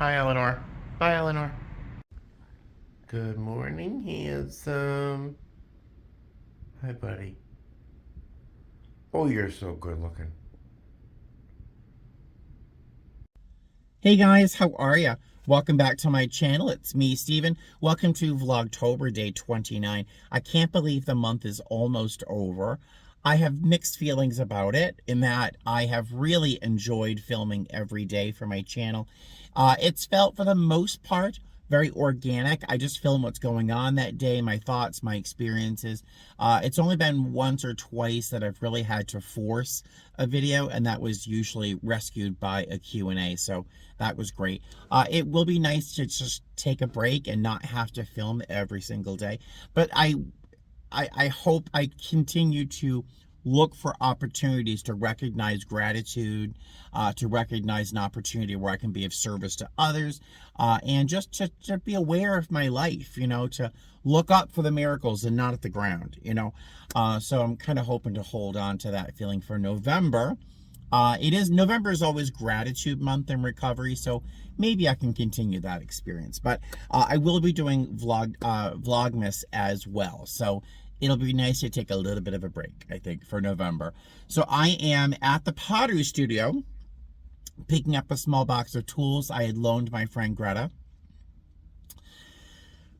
Hi, Eleanor. Bye, Eleanor. Good morning, handsome. Hi, buddy. Oh, you're so good looking. Hey guys, how are ya? Welcome back to my channel. It's me, Steven. Welcome to Vlogtober Day 29. I can't believe the month is almost over. I have mixed feelings about it in that I have really enjoyed filming every day for my channel. It's felt, for the most part, very organic. I just film what's going on that day, my thoughts, my experiences. It's only been once or twice that I've really had to force a video, and that was usually rescued by a Q&A, so that was great. It will be nice to just take a break and not have to film every single day, but I hope I continue to look for opportunities to recognize gratitude, to recognize an opportunity where I can be of service to others, and just to be aware of my life, to look up for the miracles and not at the ground, So I'm kind of hoping to hold on to that feeling for November. November is always gratitude month in recovery, so maybe I can continue that experience. But I will be doing Vlogmas as well, so it'll be nice to take a little bit of a break, I think, for November. So I am at the pottery studio, picking up a small box of tools I had loaned my friend Greta.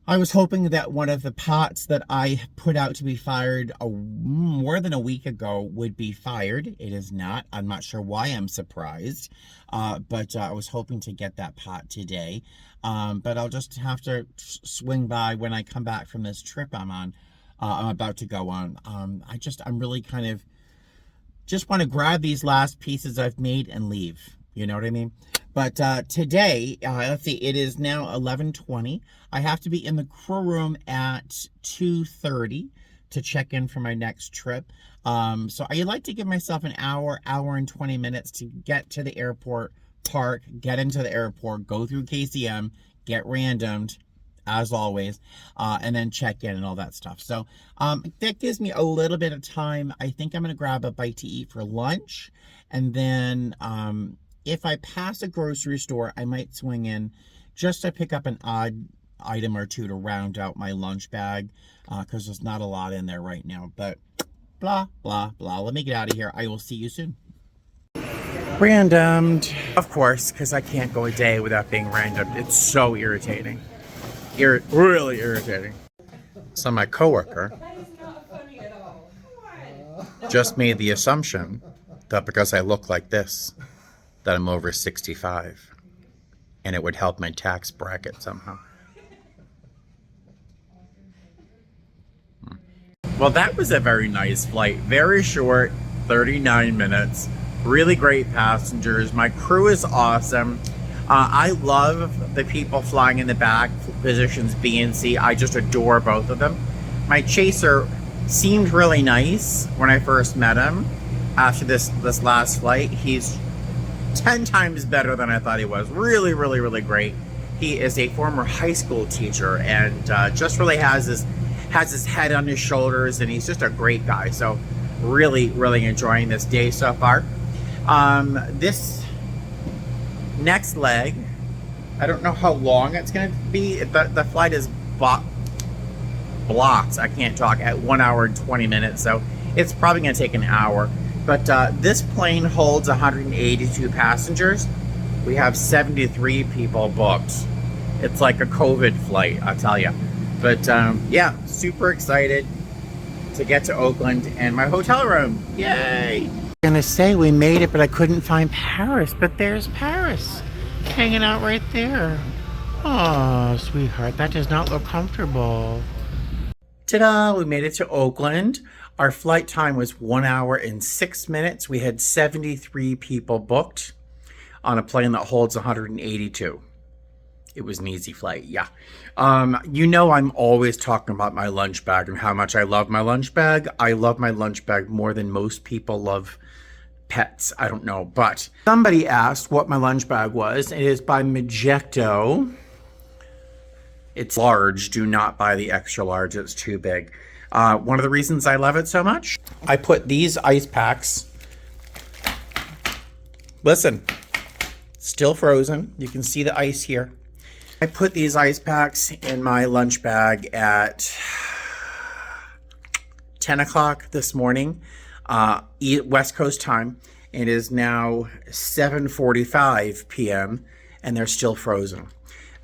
I was hoping that one of the pots that I put out to be fired more than a week ago would be fired. It is not. I'm not sure why I'm surprised, but I was hoping to get that pot today. But I'll just have to swing by when I come back from this trip I'm about to go on. I'm really kind of just want to grab these last pieces I've made and leave. You know what I mean? But today, let's see, it is now 11:20. I have to be in the crew room at 2:30 to check in for my next trip. So I like to give myself an hour and 20 minutes to get to the airport, park, get into the airport, go through KCM, get randomed, as always, and then check in and all that stuff. So that gives me a little bit of time. I think I'm going to grab a bite to eat for lunch, and then if I pass a grocery store, I might swing in just to pick up an odd item or two to round out my lunch bag, because there's not a lot in there right now. But blah, blah, blah. Let me get out of here. I will see you soon. Randomed. Of course, because I can't go a day without being randomed. It's so irritating. Really irritating. So my coworker just made the assumption that because I look like this, that I'm over 65, and it would help my tax bracket somehow. Well, that was a very nice flight. Very short, 39 minutes. Really great passengers. My crew is awesome. I love the people flying in the back, positions B and C. I just adore both of them. My chaser seemed really nice when I first met him. After this last flight, he's 10 times better than I thought he was. Really, really, really great. He is a former high school teacher and just really has his head on his shoulders, and he's just a great guy. So really, really enjoying this day so far. This next leg, I don't know how long it's going to be. The flight is blocked. I can't talk at 1 hour and 20 minutes, so it's probably going to take an hour. But this plane holds 182 passengers. We have 73 people booked. It's like a COVID flight, I'll tell you. But yeah, super excited to get to Oakland and my hotel room. Yay! I'm gonna say we made it, but I couldn't find Paris. But there's Paris hanging out right there. Oh, sweetheart, that does not look comfortable. Ta-da! We made it to Oakland. Our flight time was 1 hour and 6 minutes. We had 73 people booked on a plane that holds 182. It was an easy flight, yeah. I'm always talking about my lunch bag and how much I love my lunch bag. I love my lunch bag more than most people love pets. I don't know, but somebody asked what my lunch bag was. It is by Magecto. It's large. Do not buy the extra large. It's too big. One of the reasons I love it so much, I put these ice packs. Listen, Still frozen. You can see the ice here. I put these ice packs in my lunch bag at 10 o'clock this morning, West Coast time. It is now 7:45 p.m. and they're still frozen.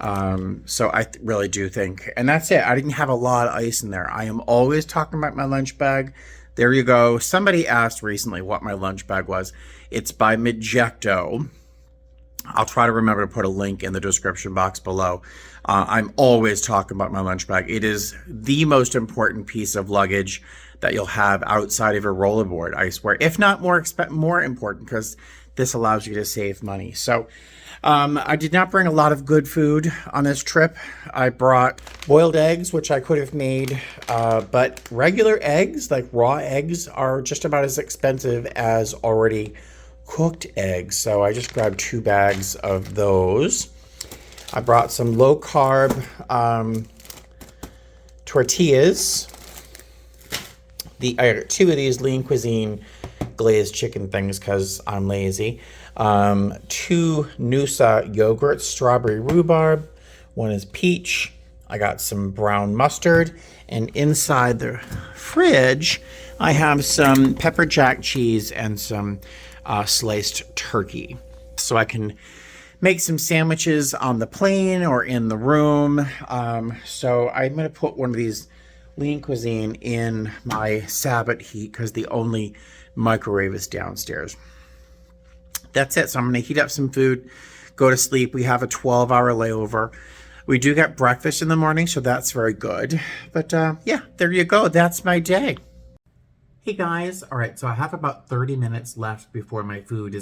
So I really do think, and that's it. I didn't have a lot of ice in there. I am always talking about my lunch bag. There you go. Somebody asked recently what my lunch bag was. It's by Majecto. I'll try to remember to put a link in the description box below. I'm always talking about my lunch bag. It is the most important piece of luggage that you'll have outside of your rollerboard, I swear. If not more important, because this allows you to save money. So I did not bring a lot of good food on this trip. I brought boiled eggs, which I could have made, but regular eggs, like raw eggs, are just about as expensive as already cooked eggs. So I just grabbed 2 bags of those. I brought some low carb tortillas. I got 2 of these Lean Cuisine glazed chicken things because I'm lazy. 2 Noosa yogurts, strawberry rhubarb. One is peach. I got some brown mustard. And inside the fridge, I have some pepper jack cheese and some sliced turkey. So I can make some sandwiches on the plane or in the room. So I'm going to put one of these Lean Cuisine in my Sabbat heat because the only microwave is downstairs. That's it. So I'm going to heat up some food, go to sleep. We have a 12-hour layover. We do get breakfast in the morning, so that's very good. But yeah, there you go. That's my day. Hey guys. All right, so I have about 30 minutes left before my food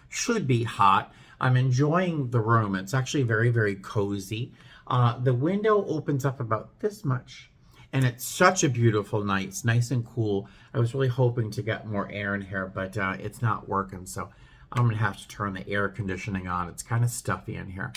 should be hot. I'm enjoying the room. It's actually very, very cozy. The window opens up about this much. And it's such a beautiful night. It's nice and cool. I was really hoping to get more air in here, but it's not working. So I'm going to have to turn the air conditioning on. It's kind of stuffy in here.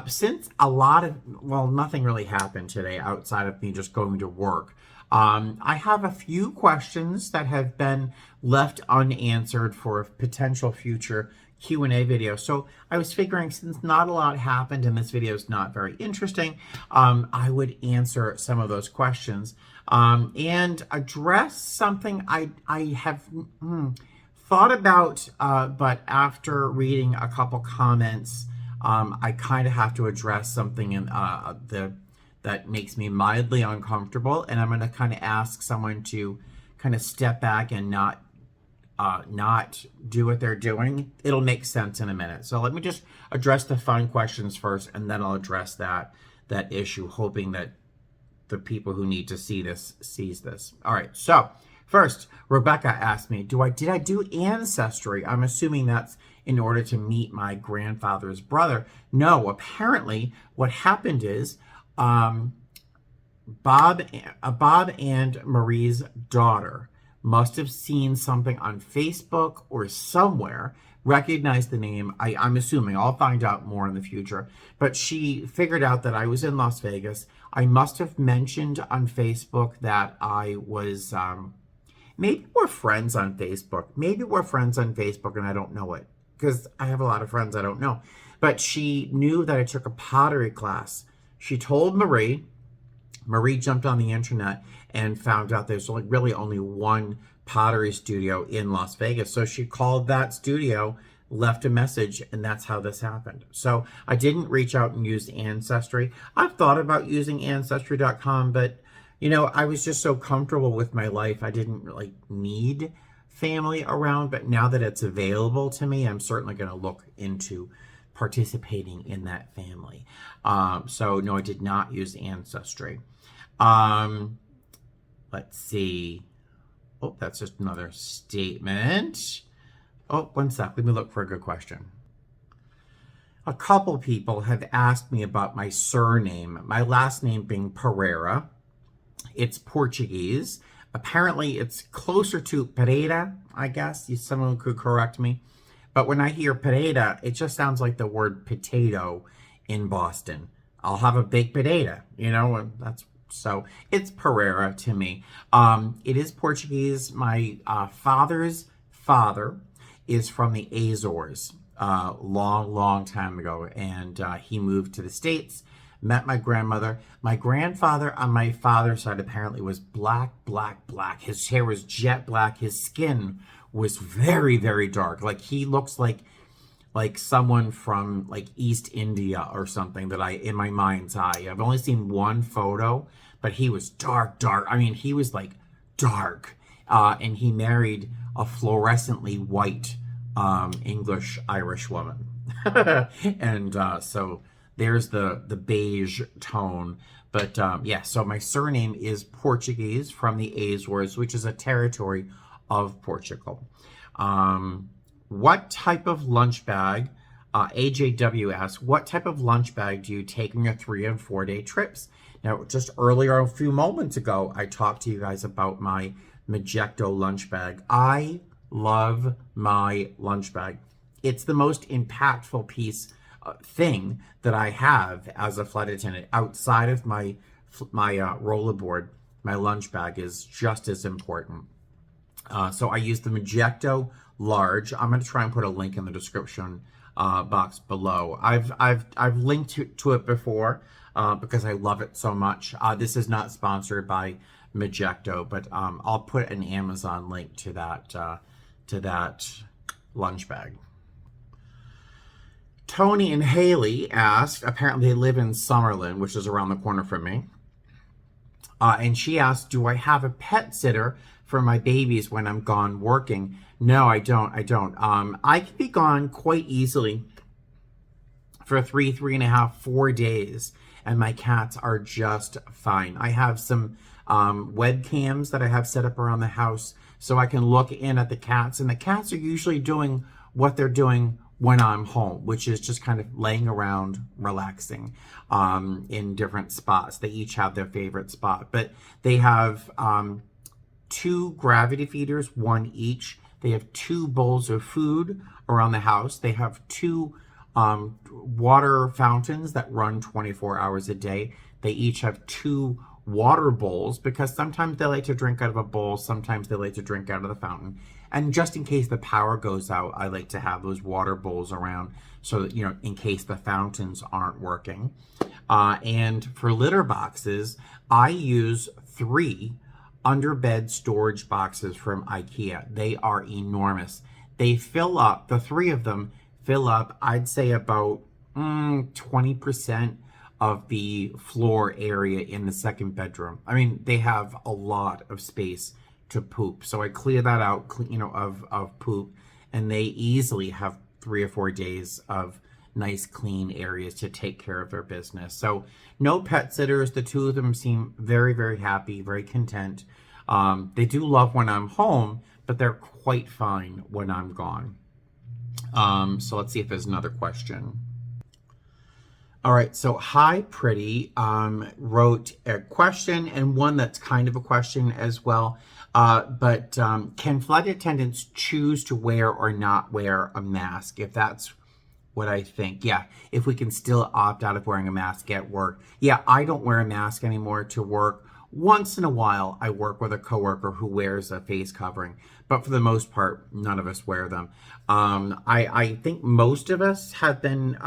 Since nothing really happened today outside of me just going to work. I have a few questions that have been left unanswered for a potential future Q&A video. So I was figuring, since not a lot happened and this video is not very interesting, I would answer some of those questions and address something I have thought about, but after reading a couple comments, I kind of have to address something in that makes me mildly uncomfortable, and I'm going to kind of ask someone to kind of step back and not do what they're doing. It'll make sense in a minute. So let me just address the fun questions first, and then I'll address that issue, hoping that the people who need to see this sees this. All right. So first, Rebecca asked me, did I do Ancestry? I'm assuming that's in order to meet my grandfather's brother. No, apparently what happened is Bob and Marie's daughter must have seen something on Facebook or somewhere, recognized the name. I'm assuming. I'll find out more in the future. But she figured out that I was in Las Vegas. I must have mentioned on Facebook that I was, maybe we're friends on Facebook. Maybe we're friends on Facebook and I don't know it, because I have a lot of friends I don't know. But she knew that I took a pottery class. She told Marie. Marie jumped on the internet and found out there's really only one pottery studio in Las Vegas. So she called that studio, left a message, and that's how this happened. So I didn't reach out and use Ancestry. I've thought about using Ancestry.com, but I was just so comfortable with my life. I didn't really need family around, but now that it's available to me, I'm certainly going to look into participating in that family. So no, I did not use Ancestry. Let's see. Oh, that's just another statement. Oh, one sec. Let me look for a good question. A couple people have asked me about my surname, my last name being Pereira. It's Portuguese. Apparently, it's closer to Pereira, I guess. Someone could correct me. But when I hear Pereira, it just sounds like the word potato in Boston. I'll have a baked potato, so it's Pereira to me. It is Portuguese. My father's father is from the Azores. long time ago, and he moved to the States, met my grandmother. My grandfather on my father's side apparently was black. His hair was jet black. His skin was very dark. Like he looks like someone from like East India or something that I, in my mind's eye. I've only seen one photo, but he was dark. I mean, he was like dark. And he married a fluorescently white English Irish woman. And so there's the beige tone. But yeah, so my surname is Portuguese from the Azores, which is a territory of Portugal. What type of lunch bag, AJW asks, what type of lunch bag do you take on your 3 and 4 day trips? Now, just earlier, a few moments ago, I talked to you guys about my Magecto lunch bag. I love my lunch bag. It's the most impactful thing that I have as a flight attendant. Outside of my rollerboard, my lunch bag is just as important. So I use the Magecto large. I'm going to try and put a link in the description box below. I've linked to it before because I love it so much. This is not sponsored by Magecto, but I'll put an Amazon link to that lunch bag. Tony and Haley asked, apparently they live in Summerlin, which is around the corner from me. And she asked, do I have a pet sitter for my babies when I'm gone working? No, I don't. I can be gone quite easily for 3.5, 4 days, and my cats are just fine. I have some webcams that I have set up around the house so I can look in at the cats, and the cats are usually doing what they're doing when I'm home, which is just kind of laying around, relaxing in different spots. They each have their favorite spot, but they have 2 gravity feeders, 1 each. They have 2 bowls of food around the house. They have 2 water fountains that run 24 hours a day. They each have 2 water bowls because sometimes they like to drink out of a bowl, sometimes they like to drink out of the fountain. And just in case the power goes out, I like to have those water bowls around so that, you know, in case the fountains aren't working. And for litter boxes, I use 3 underbed storage boxes from IKEA. They are enormous. They fill up, the 3 of them fill up, I'd say about 20% of the floor area in the second bedroom. I mean, they have a lot of space to poop. So I clear that out, you know, of poop, and they easily have 3 or 4 days of nice clean areas to take care of their business. So no pet sitters. The 2 of them seem very happy, very content. They do love when I'm home, but they're quite fine when I'm gone. So let's see if there's another question. All right, so Hi Pretty wrote a question, and one that's kind of a question as well. But can flight attendants choose to wear or not wear a mask? If that's what I think. Yeah, if we can still opt out of wearing a mask at work. Yeah, I don't wear a mask anymore to work. Once in a while, I work with a coworker who wears a face covering, but for the most part, none of us wear them. I think most of us have been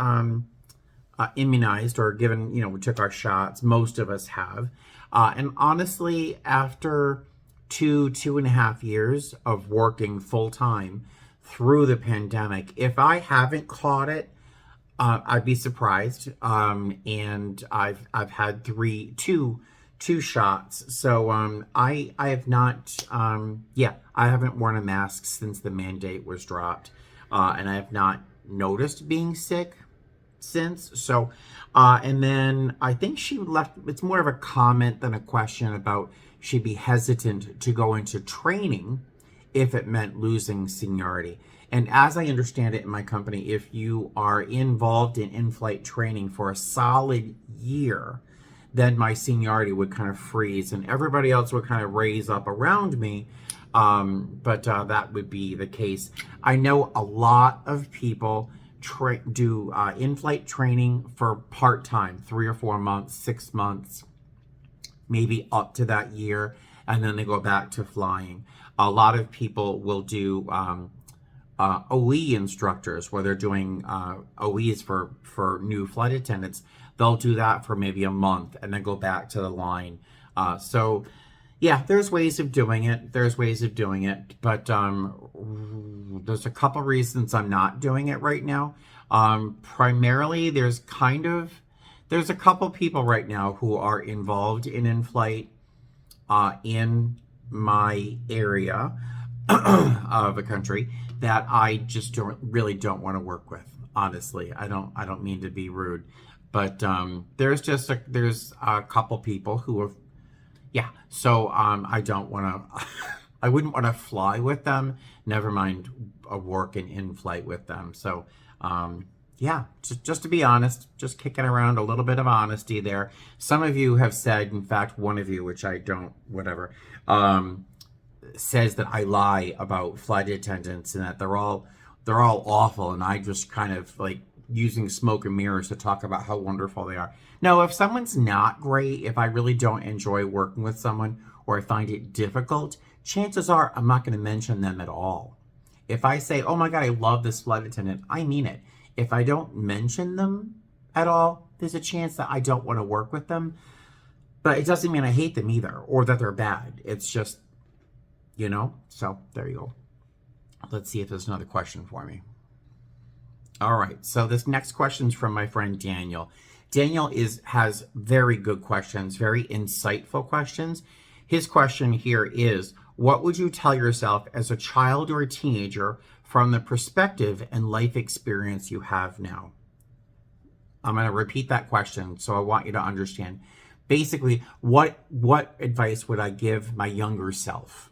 immunized or given, you know, we took our shots. Most of us have. And honestly, after 2.5 years of working full time through the pandemic, if I haven't caught it, I'd be surprised. And I've had two shots. So I have not, I haven't worn a mask since the mandate was dropped. And I have not noticed being sick since. So, and then I think she left, it's more of a comment than a question about she'd be hesitant to go into training if it meant losing seniority. And as I understand it in my company, if you are involved in in-flight training for a solid year, then my seniority would kind of freeze and everybody else would kind of raise up around me. But that would be the case. I know a lot of people do in-flight training for part-time, 3 or 4 months, 6 months, maybe up to that year, and then they go back to flying. A lot of people will do OE instructors where they're doing OEs for new flight attendants. They'll do that for maybe a month and then go back to the line. So yeah, there's ways of doing it. There's ways of doing it, but there's a couple reasons I'm not doing it right now. Primarily, there's a couple people right now who are involved in-flight in my area of the country that I just don't want to work with. Honestly, I don't mean to be rude, but there's a couple people who have, yeah. So I don't want to. I wouldn't want to fly with them. Never mind work and in-flight with them. So yeah, just to be honest, just kicking around a little bit of honesty there. Some of you have said, in fact, one of you, which I don't, whatever, says that I lie about flight attendants and that they're all awful, and I just kind of like using smoke and mirrors to talk about how wonderful they are. No, if someone's not great, if I really don't enjoy working with someone or I find it difficult, chances are I'm not going to mention them at all. If I say, oh my God, I love this flight attendant, I mean it. If I don't mention them at all, there's a chance that I don't want to work with them. But it doesn't mean I hate them either or that they're bad. It's just, so there you go. Let's see if there's another question for me. All right, so this next question is from my friend Daniel. Daniel has very good questions, very insightful questions. His question here is, what would you tell yourself as a child or a teenager from the perspective and life experience you have now? I'm going to repeat that question, so I want you to understand. Basically, what advice would I give my younger self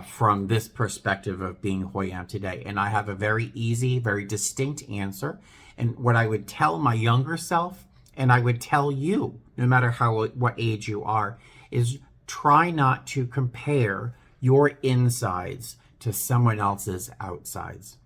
from this perspective of being who I am today? And I have a very easy, very distinct answer. And what I would tell my younger self, and I would tell you, no matter what age you are, is try not to compare your insides to someone else's outsides.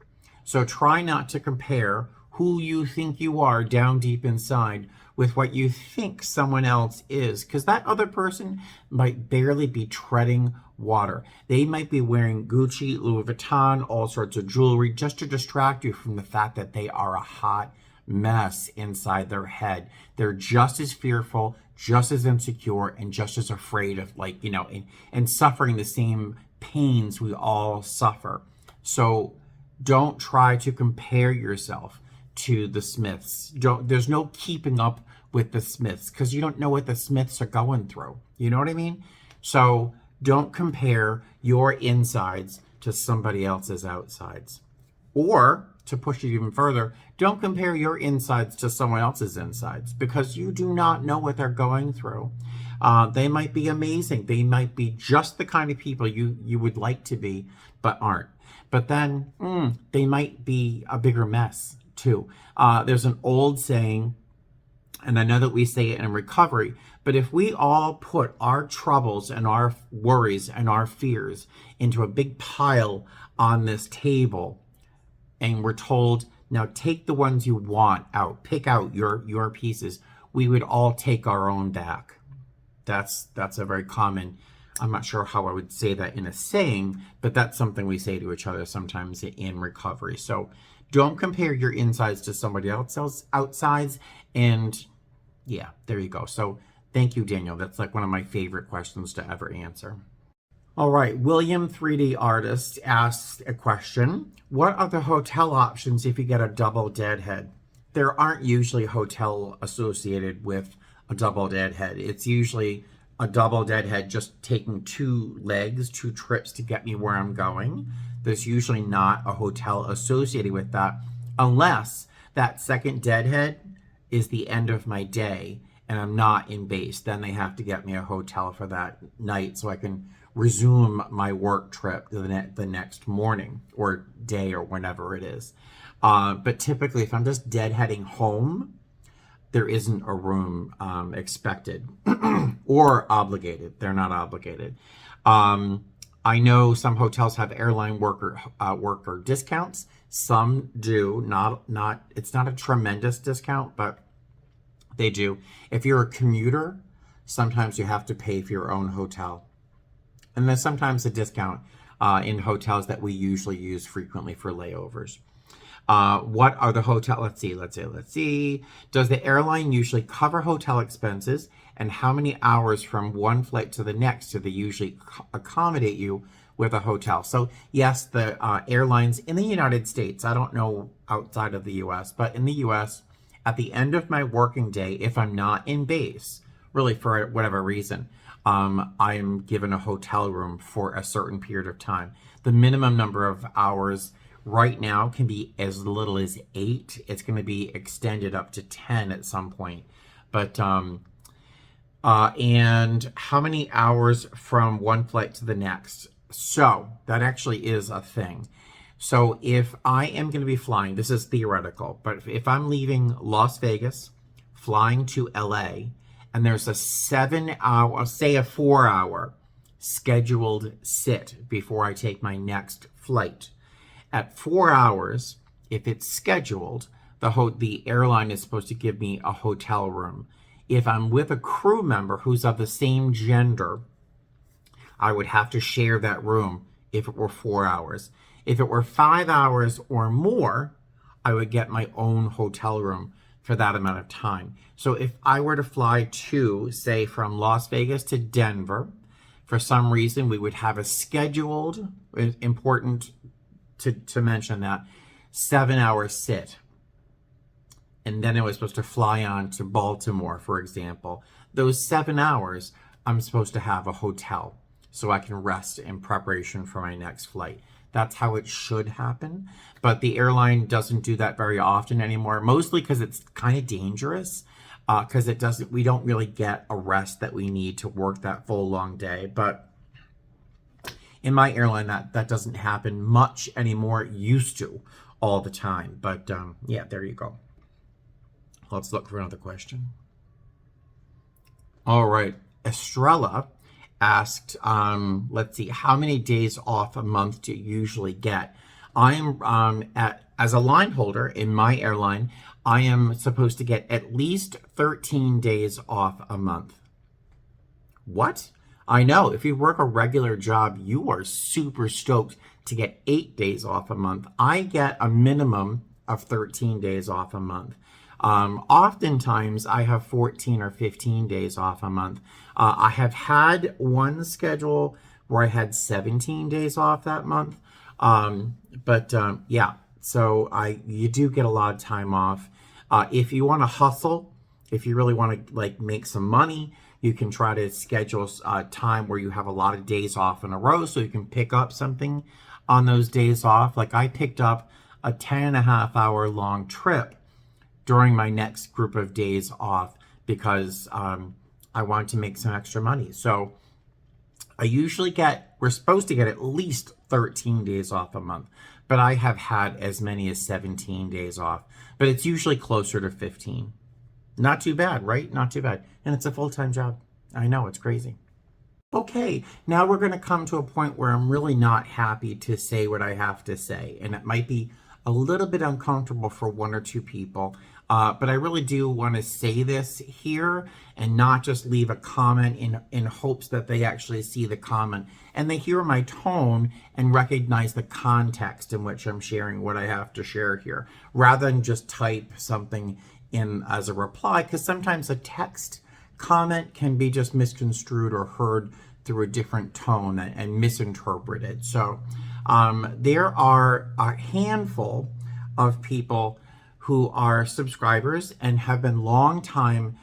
So try not to compare who you think you are down deep inside with what you think someone else is, because that other person might barely be treading water. They might be wearing Gucci, Louis Vuitton, all sorts of jewelry just to distract you from the fact that they are a hot mess inside their head. They're just as fearful, just as insecure, and just as afraid of and suffering the same pains we all suffer. So don't try to compare yourself to the Smiths. There's no keeping up with the Smiths because you don't know what the Smiths are going through. You know what I mean? So don't compare your insides to somebody else's outsides. Or, to push it even further, don't compare your insides to someone else's insides because you do not know what they're going through. They might be amazing. They might be just the kind of people you would like to be, but aren't. But then they might be a bigger mess too. There's an old saying, and I know that we say it in recovery, but if we all put our troubles and our worries and our fears into a big pile on this table, and we're told, now take the ones you want out, pick out your pieces, we would all take our own back. That's a very common, I'm not sure how I would say that in a saying, but that's something we say to each other sometimes in recovery. So don't compare your insides to somebody else's outsides. And yeah, there you go. So thank you, Daniel. That's like one of my favorite questions to ever answer. All right, William 3D Artist asks a question. What are the hotel options if you get a double deadhead? There aren't usually hotel associated with a double deadhead. It's usually a double deadhead just taking 2 trips to get me where I'm going. There's usually not a hotel associated with that unless that second deadhead is the end of my day and I'm not in base. Then they have to get me a hotel for that night so I can resume my work trip the next morning or day or whenever it is. But typically, if I'm just deadheading home, there isn't a room expected or obligated. They're not obligated. I know some hotels have airline worker discounts. Some do. Not. It's not a tremendous discount, but they do. If you're a commuter, sometimes you have to pay for your own hotel. And then sometimes a discount. in hotels that we usually use frequently for layovers. What are the hotel? Let's see. Does the airline usually cover hotel expenses? And how many hours from one flight to the next do they usually accommodate you with a hotel? So yes, the airlines in the United States, I don't know outside of the US, but in the US, at the end of my working day, if I'm not in base, really for whatever reason, I'm given a hotel room for a certain period of time. The minimum number of hours right now can be as little as 8. It's going to be extended up to 10 at some point. But and how many hours from one flight to the next? So that actually is a thing. So if I am going to be flying, this is theoretical, but if I'm leaving Las Vegas, flying to LA, and there's a 7-hour, say a 4-hour scheduled sit before I take my next flight. At 4 hours, if it's scheduled, the airline is supposed to give me a hotel room. If I'm with a crew member who's of the same gender, I would have to share that room if it were 4 hours. If it were 5 hours or more, I would get my own hotel room for that amount of time. So if I were to fly to, say, from Las Vegas to Denver, for some reason we would have a scheduled, important to mention that, 7-hour sit. And then I was supposed to fly on to Baltimore, for example. Those 7 hours, I'm supposed to have a hotel so I can rest in preparation for my next flight. That's how it should happen. But the airline doesn't do that very often anymore, mostly because it's kind of dangerous, because we don't really get a rest that we need to work that full long day. But in my airline, that doesn't happen much anymore. It used to all the time. But yeah, there you go. Let's look for another question. All right. Estrella asked, let's see, how many days off a month do you usually get? I am, as a line holder in my airline, I am supposed to get at least 13 days off a month. What? I know, if you work a regular job, you are super stoked to get 8 days off a month. I get a minimum of 13 days off a month. Oftentimes I have 14 or 15 days off a month. I have had one schedule where I had 17 days off that month. Yeah, so you do get a lot of time off. If you want to hustle, if you really want to make some money, you can try to schedule a time where you have a lot of days off in a row so you can pick up something on those days off. Like I picked up a 10.5-hour long trip during my next group of days off because I wanted to make some extra money. So we're supposed to get at least 13 days off a month, but I have had as many as 17 days off, but it's usually closer to 15. Not too bad, right? Not too bad. And it's a full-time job. I know, it's crazy. Okay, now we're going to come to a point where I'm really not happy to say what I have to say, and it might be a little bit uncomfortable for one or two people, but I really do want to say this here and not just leave a comment in hopes that they actually see the comment and they hear my tone and recognize the context in which I'm sharing what I have to share here, rather than just type something in as a reply, because sometimes a text comment can be just misconstrued or heard through a different tone and misinterpreted. So there are a handful of people who are subscribers and have been long-time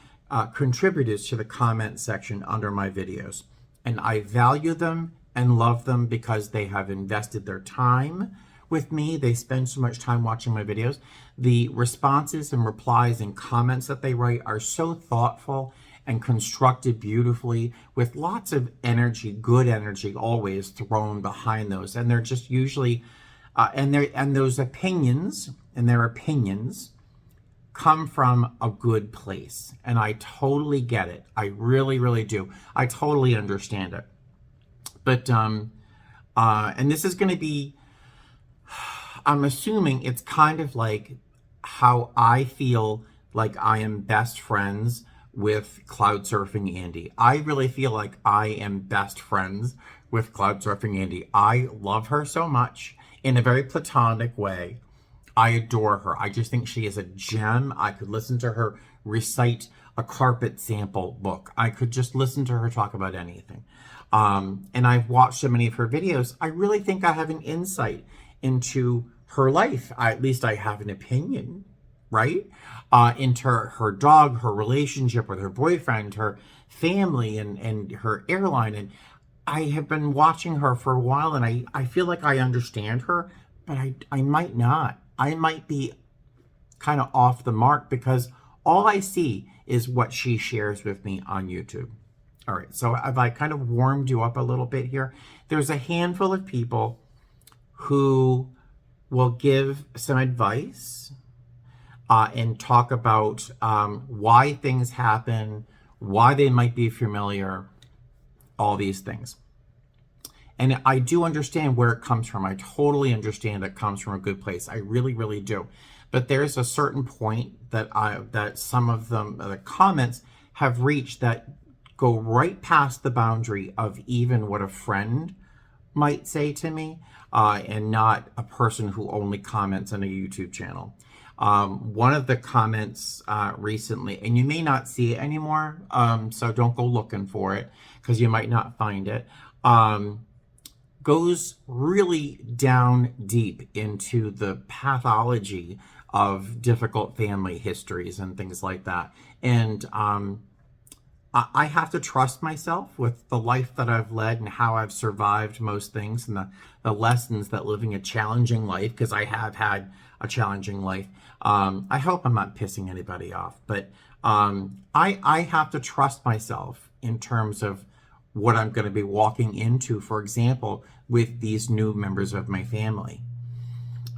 contributors to the comment section under my videos. And I value them and love them because they have invested their time with me. They spend so much time watching my videos. The responses and replies and comments that they write are so thoughtful and constructed beautifully with lots of energy, good energy always thrown behind those. And they're just usually, and those opinions and their opinions come from a good place. And I totally get it. I really, really do. I totally understand it. But, and this is going to be, I'm assuming it's kind of like how I feel like I am best friends with Cloud Surfing Andy. I really feel like I am best friends with Cloud Surfing Andy. I love her so much in a very platonic way. I adore her. I just think she is a gem. I could listen to her recite a carpet sample book. I could just listen to her talk about anything. And I've watched so many of her videos. I really think I have an insight into her life. At least I have an opinion, right? Into her dog, her relationship with her boyfriend, her family, and her airline. And I have been watching her for a while, and I feel like I understand her, but I might not. I might be kind of off the mark because all I see is what she shares with me on YouTube. All right, so I've kind of warmed you up a little bit here. There's a handful of people who will give some advice and talk about why things happen, why they might be familiar, all these things. And I do understand where it comes from. I totally understand it comes from a good place. I really, really do. But there's a certain point that some of them, the comments have reached that go right past the boundary of even what a friend might say to me, and not a person who only comments on a YouTube channel. One of the comments recently, and you may not see it anymore, so don't go looking for it because you might not find it, goes really down deep into the pathology of difficult family histories and things like that. And I have to trust myself with the life that I've led and how I've survived most things, and the lessons that living a challenging life, because I have had a challenging life. I hope I'm not pissing anybody off, but I have to trust myself in terms of what I'm going to be walking into, for example, with these new members of my family.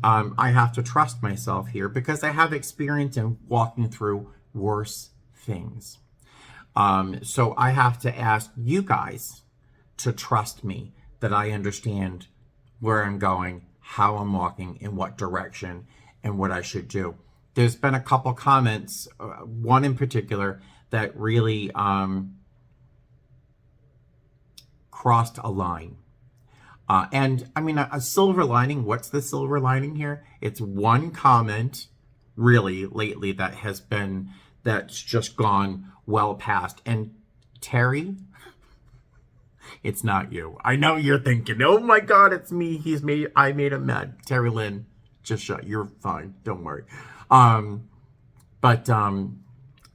I have to trust myself here because I have experience in walking through worse things. So I have to ask you guys to trust me that I understand where I'm going, how I'm walking, in what direction, and what I should do. There's been a couple comments, one in particular, that really crossed a line. And I mean, a silver lining, what's the silver lining here? It's one comment really lately that's just gone well past. And Terry, it's not you. I know you're thinking, oh my God, it's me. I made him mad. Terry Lynn, just shut. You're fine. Don't worry.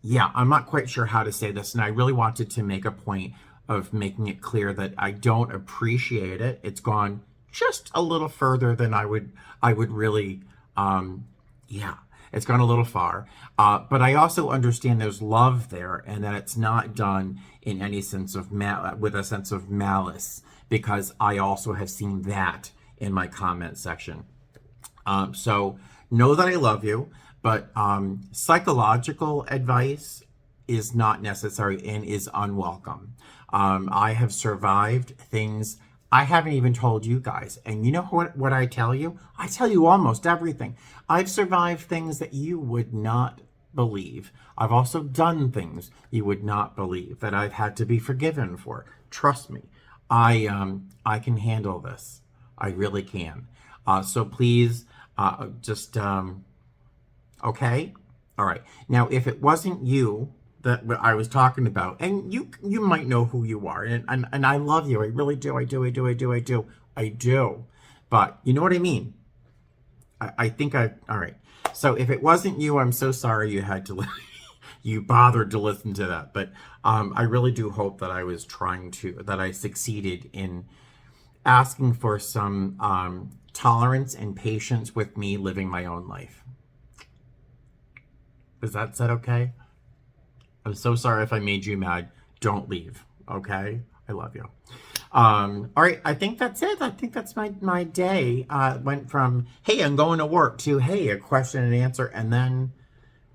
Yeah, I'm not quite sure how to say this. And I really wanted to make a point of making it clear that I don't appreciate it. It's gone just a little further than I would really, it's gone a little far. But I also understand there's love there, and that it's not done in any sense of with a sense of malice, because I also have seen that in my comment section. So know that I love you, but psychological advice is not necessary and is unwelcome. I have survived things I haven't even told you guys. And you know what I tell you? I tell you almost everything. I've survived things that you would not believe. I've also done things you would not believe that I've had to be forgiven for. Trust me, I can handle this. I really can. So please, okay? All right. Now, if it wasn't you that I was talking about, and you might know who you are, and I love you. I really do. I do. But you know what I mean? I think all right. So if it wasn't you, I'm so sorry you had to, you bothered to listen to that. But I really do hope that that I succeeded in asking for some tolerance and patience with me living my own life. Is that said okay? I'm so sorry if I made you mad. Don't leave, okay? I love you. All right, I think that's it. I think that's my day. Went from, hey, I'm going to work, to, hey, a question and answer, and then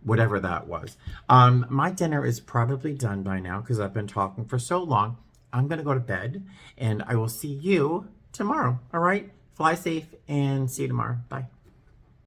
whatever that was. My dinner is probably done by now because I've been talking for so long. I'm going to go to bed, and I will see you tomorrow, all right? Fly safe, and see you tomorrow. Bye.